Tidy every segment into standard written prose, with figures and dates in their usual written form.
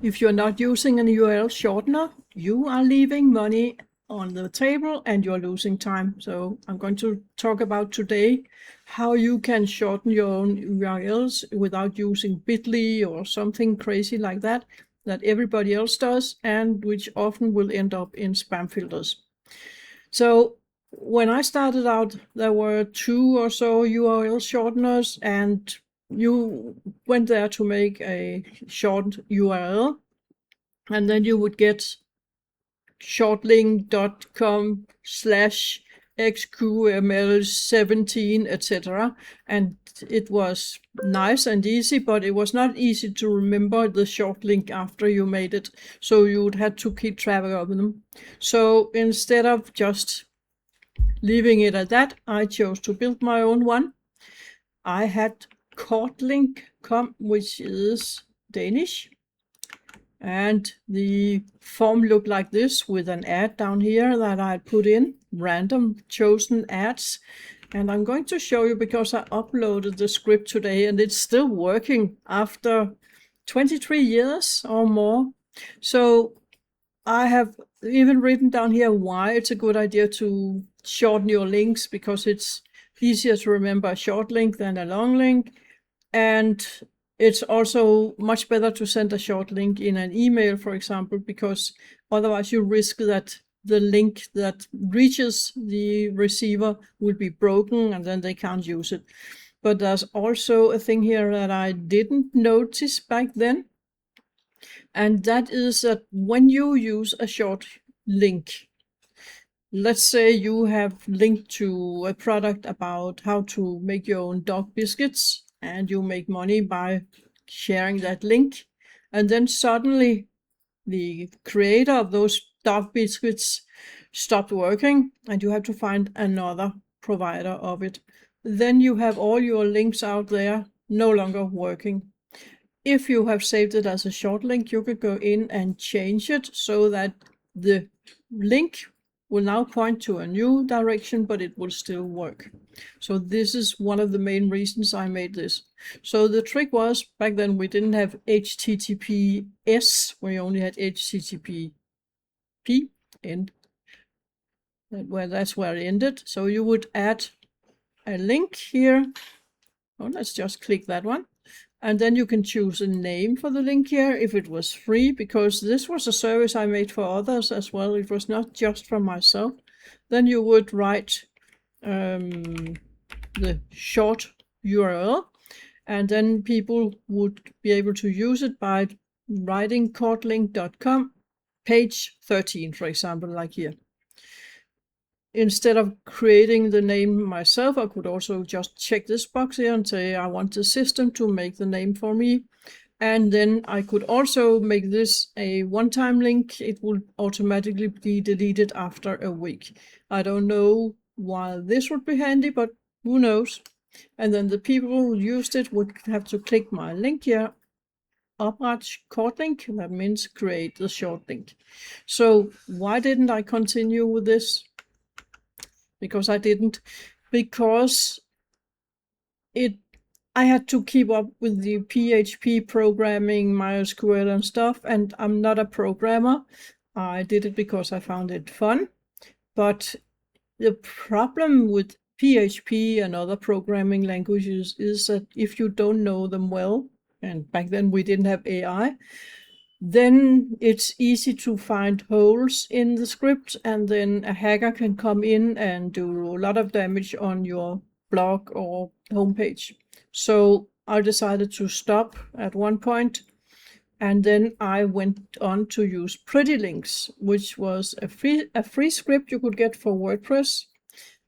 If you're not using an URL shortener, you are leaving money on the table and you're losing time. So I'm going to talk about today how you can shorten your own URLs without using bit.ly or something crazy like that everybody else does, and which often will end up in spam filters. So when I started out, there were 2 or so URL shorteners, and you went there to make a short URL, and then you would get shortlink.com/xqml17, etc. And it was nice and easy, but it was not easy to remember the short link after you made it. So you would have to keep track of them. So instead of just leaving it at that, I chose to build my own one. I had kortlink.com, which is Danish. And the form looked like this, with an ad down here that I put in, random chosen ads. And I'm going to show you, because I uploaded the script today and it's still working after 23 years or more. So I have even written down here why it's a good idea to shorten your links, because it's easier to remember a short link than a long link. And it's also much better to send a short link in an email, for example, because otherwise you risk that the link that reaches the receiver will be broken and then they can't use it. But there's also a thing here that I didn't notice back then, and that is that when you use a short link, let's say you have linked to a product about how to make your own dog biscuits, and you make money by sharing that link, and then suddenly the creator of those dog biscuits stopped working and you have to find another provider of it. Then you have all your links out there no longer working. If you have saved it as a short link, you could go in and change it so that the link will now point to a new direction, but it will still work. So this is one of the main reasons I made this. So the trick was, back then we didn't have HTTPS, we only had HTTP end, that's where it ended. So you would add a link here. Oh, let's just click that one. And then you can choose a name for the link here if it was free, because this was a service I made for others as well. It was not just for myself. Then you would write the short URL, and then people would be able to use it by writing kortlink.com page 13, for example, like here. Instead of creating the name myself, I could also just check this box here and say I want the system to make the name for me. And then I could also make this a one-time link. It will automatically be deleted after a week. I don't know why this would be handy, but who knows. And then the people who used it would have to click my link here, opret kortlink, that means create the short link. So why didn't I continue with this? Because I didn't, because I had to keep up with the PHP programming, MySQL and stuff, and I'm not a programmer. I did it because I found it fun. But the problem with PHP and other programming languages is that if you don't know them well, and back then we didn't have AI, then it's easy to find holes in the script, and then a hacker can come in and do a lot of damage on your blog or homepage. So I decided to stop at one point, and then I went on to use Pretty Links, which was a free script you could get for WordPress,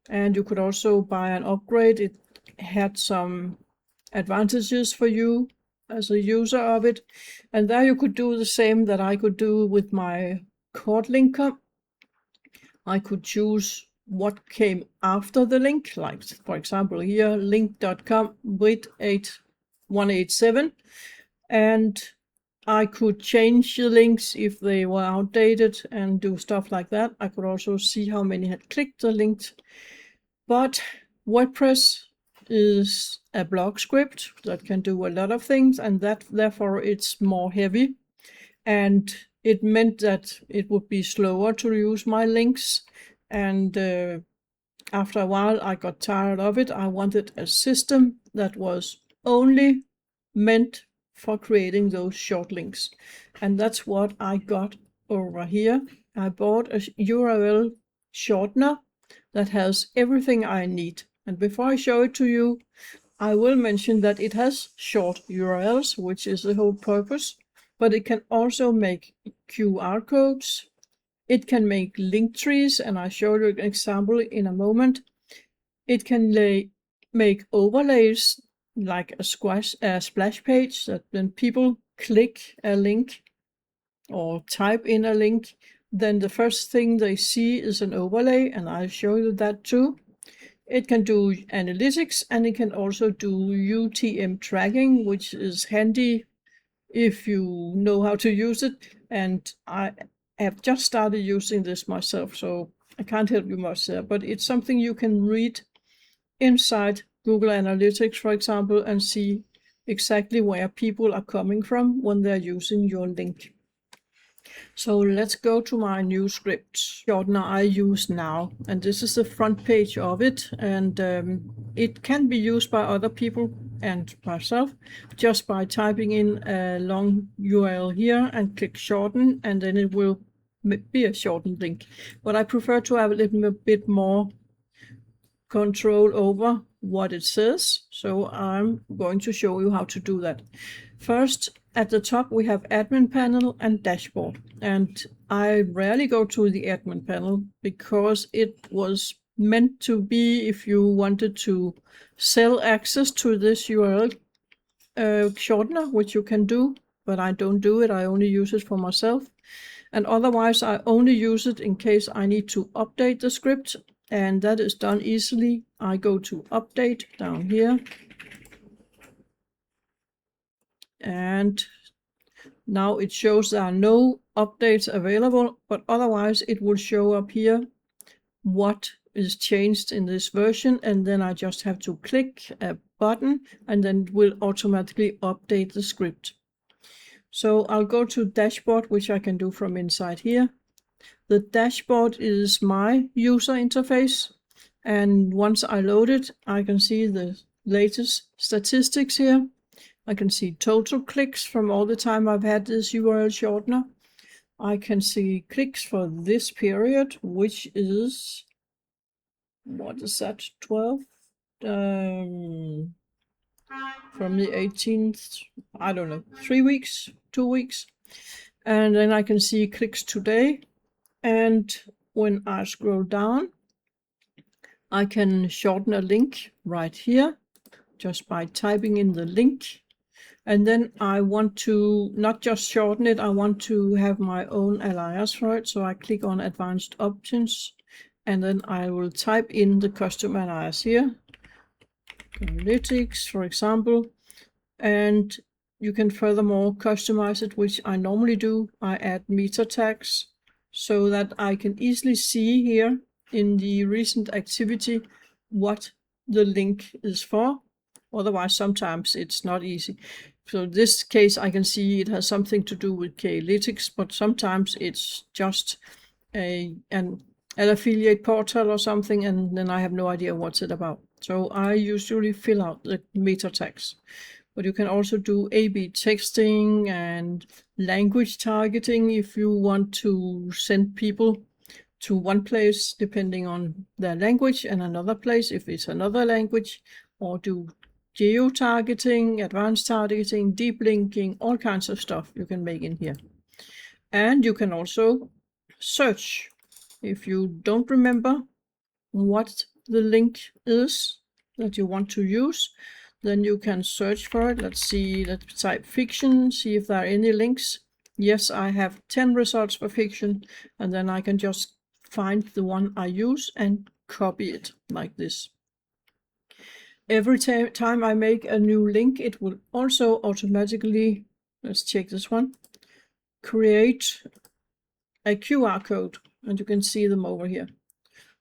and you could also buy an upgrade. It had some advantages for you as a user of it, and there you could do the same that I could do with my kortlink. I could choose what came after the link, like for example here, link.com with 8187, and I could change the links if they were outdated and do stuff like that. I could also see how many had clicked the link. But WordPress is a blog script that can do a lot of things, and that therefore it's more heavy. and it meant that it would be slower to use my links. And after a while, I got tired of it. I wanted a system that was only meant for creating those short links. And that's what I got over here. I bought a URL shortener that has everything I need. And before I show it to you, I will mention that it has short URLs, which is the whole purpose, but it can also make QR codes. It can make link trees, and I'll show you an example in a moment. It can make overlays like a splash page that when people click a link or type in a link, then the first thing they see is an overlay, and I'll show you that too. It can do analytics, and it can also do UTM tracking, which is handy if you know how to use it. And I have just started using this myself, so I can't help you much there, but it's something you can read inside Google Analytics, for example, and see exactly where people are coming from when they're using your link. So let's go to my new script, Shortener I use now, and this is the front page of it, and it can be used by other people and myself just by typing in a long URL here and click shorten, and then it will be a shortened link. But I prefer to have a little bit more control over what it says, so I'm going to show you how to do that. First, at the top we have admin panel and dashboard, and I rarely go to the admin panel because it was meant to be if you wanted to sell access to this URL shortener, which you can do, but I don't do it. I only use it for myself, and otherwise I only use it in case I need to update the script, and that is done easily. I go to update down here, and now it shows there are no updates available, but otherwise it will show up here what is changed in this version, and then I just have to click a button and then it will automatically update the script. So I'll go to dashboard, which I can do from inside here. The dashboard is my user interface, and once I load it, I can see the latest statistics here. I can see total clicks from all the time I've had this URL shortener. I can see clicks for this period, which is, what is that, 12? From the 18th, I don't know, 3 weeks, 2 weeks. And then I can see clicks today. And when I scroll down, I can shorten a link right here just by typing in the link. And then I want to not just shorten it, I want to have my own alias for it. So I click on advanced options, and then I will type in the custom alias here, analytics, for example. And you can furthermore customize it, which I normally do. I add meta tags so that I can easily see here in the recent activity what the link is for. Otherwise, sometimes it's not easy. So in this case, I can see it has something to do with K-Analytics, but sometimes it's just an affiliate portal or something, and then I have no idea what's it about. So I usually fill out the meta tags. But you can also do A/B texting and language targeting if you want to send people to one place depending on their language and another place if it's another language, or do geo-targeting, advanced targeting, deep linking, all kinds of stuff you can make in here. And you can also search. If you don't remember what the link is that you want to use, then you can search for it. Let's see, let's type fiction, see if there are any links. Yes, I have 10 results for fiction, and then I can just find the one I use and copy it like this. Every time I make a new link, it will also automatically, let's check this one, create a QR code, and you can see them over here.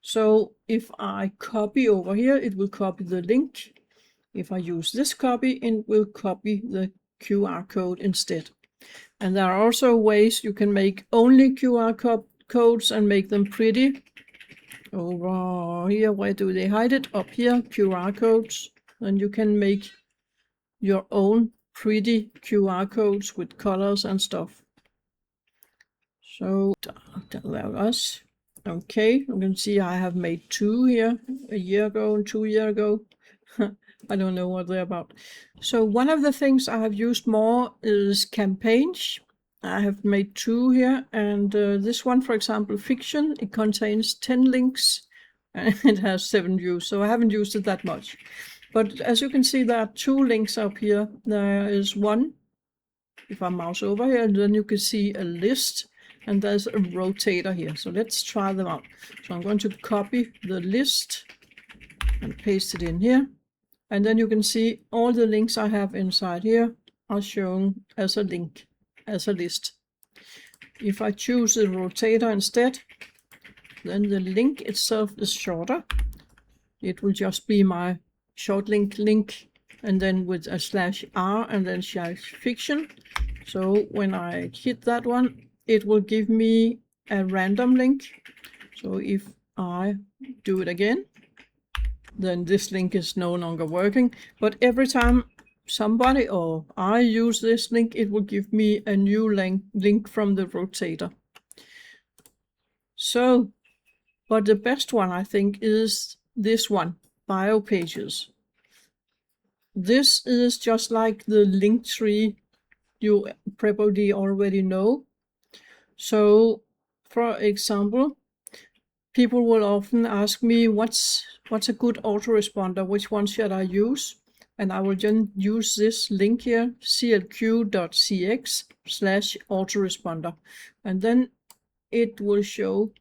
So if I copy over here, it will copy the link. If I use this copy, it will copy the QR code instead. And there are also ways you can make only QR codes and make them pretty. Over here, where do they hide it? Up here, QR codes. And you can make your own pretty QR codes with colors and stuff. So allow us. Okay, you can see I have made 2 here, a year ago and 2 years ago. I don't know what they're about. So one of the things I have used more is campaigns. I have made 2 here, and this one, for example, fiction, it contains 10 links and it has 7 views, so I haven't used it that much. But as you can see, there are 2 links up here. There is one, if I mouse over here, and then you can see a list, and there's a rotator here. So let's try them out. So I'm going to copy the list and paste it in here. And then you can see all the links I have inside here are shown as a link, as a list. If I choose the rotator instead, then the link itself is shorter. It will just be my short link, and then with a /r and then /fiction. So when I hit that one, it will give me a random link. So if I do it again, then this link is no longer working. But every time somebody or I use this link, it will give me a new link from the rotator. So, but the best one, I think, is this one, bio pages. This is just like the link tree you probably already know. So, for example, people will often ask me, what's a good autoresponder? Which one should I use? And I will just use this link here, clq.cx/autoresponder. And then it will show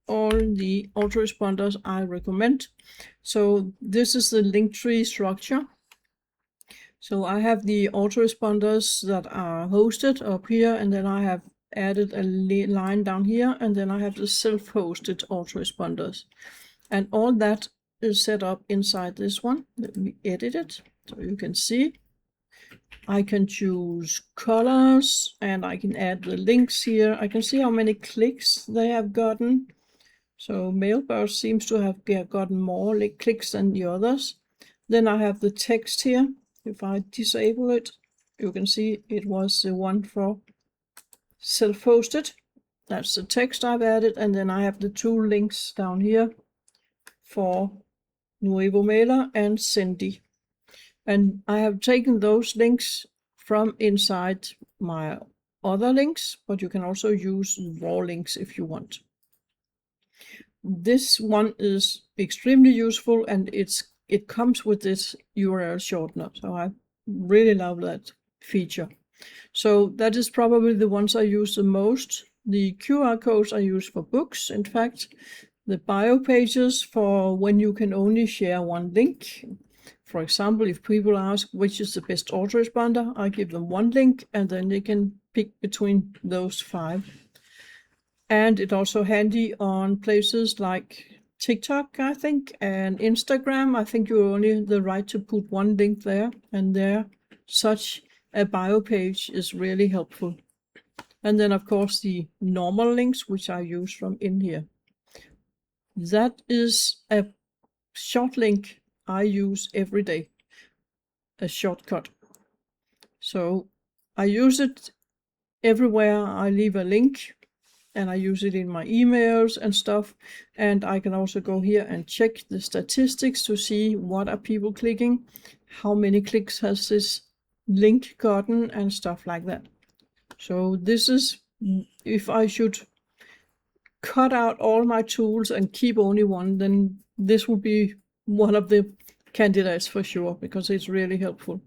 all the autoresponders I recommend. So this is the link tree structure. So I have the autoresponders that are hosted up here, and then I have added a line down here, and then I have the self-hosted autoresponders. And all that is set up inside this one. Let me edit it so you can see. I can choose colors, and I can add the links here. I can see how many clicks they have gotten. So Mailburst seems to have gotten more clicks than the others. Then I have the text here. If I disable it, you can see it was the one for self-hosted. That's the text I've added, and then I have the 2 links down here for Nuevo Mailer and Sendy. And I have taken those links from inside my other links, but you can also use raw links if you want. This one is extremely useful, and it comes with this URL shortener. So I really love that feature. So that is probably the ones I use the most. The QR codes I use for books, in fact. The bio pages for when you can only share one link. For example, if people ask which is the best autoresponder, I give them one link, and then they can pick between those 5. And it's also handy on places like TikTok, I think, and Instagram. I think you only the right to put one link there, and there such a bio page is really helpful. And then, of course, the normal links, which I use from in here. That is a short link I use every day, a shortcut. So I use it everywhere I leave a link, and I use it in my emails and stuff. And I can also go here and check the statistics to see what are people clicking, how many clicks has this link gotten, and stuff like that. So this is, if I should cut out all my tools and keep only one, then this would be one of the candidates for sure, because it's really helpful.